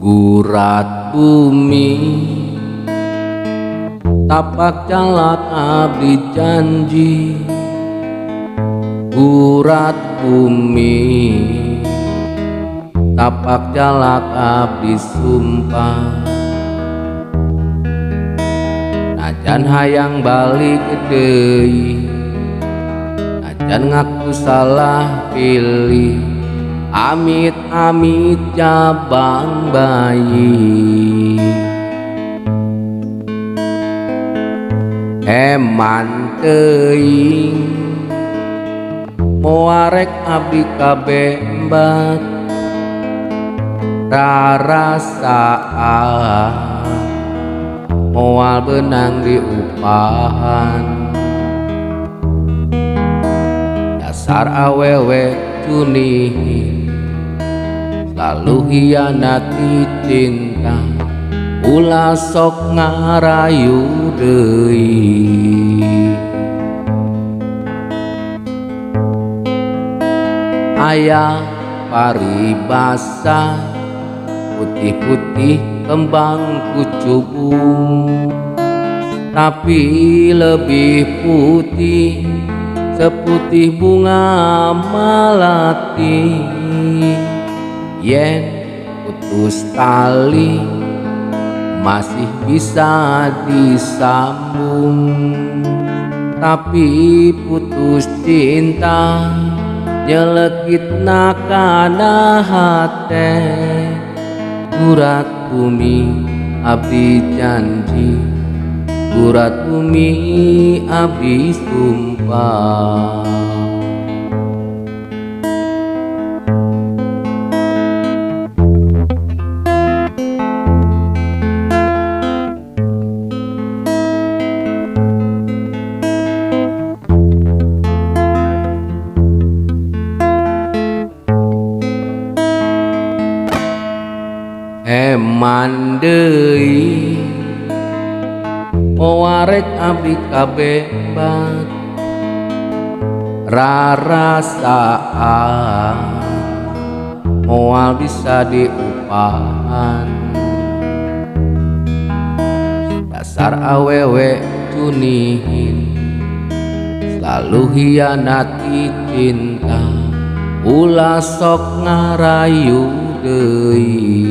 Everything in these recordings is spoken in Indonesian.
Gurat bumi tapak calak abdi janji. Gurat bumi tapak calak abdi sumpah. Najan hayang balik deui, najan ngaku salah pilih. Amit-amit jabang bayi, eman teuing moarek abdi kabembat. Rarasaan moal benang di upahan. Dasar awewe cunihin lalu hianati cinta, ulah sok ngarayu deui. Aya paribasa putih-putih kembang kucubung, tapi lebih putih seputih bunga melati. Yen putus tali masih bisa disambung, tapi putus cinta nyelekitna kana hate. Gurat bumi abdi janji, gurat bumi abdi sumpah. Eman deui moarek abdi kabembat. Rarasaan moal bisa diupahan. Dasar awewe cunihin selalu hianati cinta, ulah sok ngarayu deui.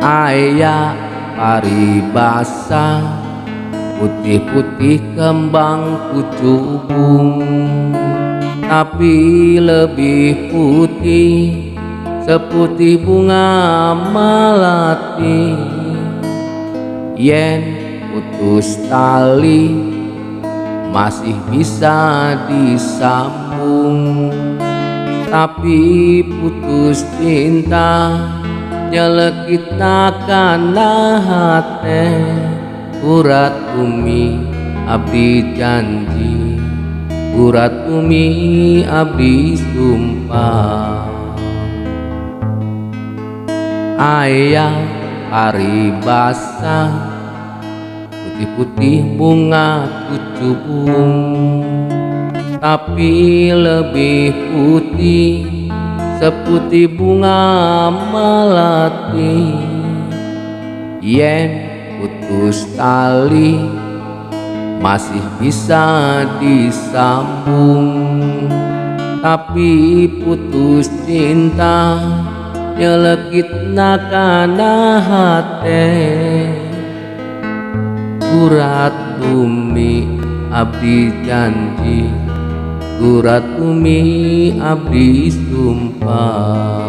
Aya paribasa putih-putih kembang kucubung, tapi lebih putih seputih bunga melati. Yen putus tali masih bisa disambung, tapi putus cinta nyelekitna kana hate. Gurat bumi abdi janji, gurat bumi abdi sumpah. Aya paribasa putih-putih bunga kucubung, tapi lebih putih seputih bunga melati. Yen putus tali masih bisa disambung, tapi putus cinta nyelekitna kana hate. Gurat bumi abdi janji, gurat bumi abdi sumpah.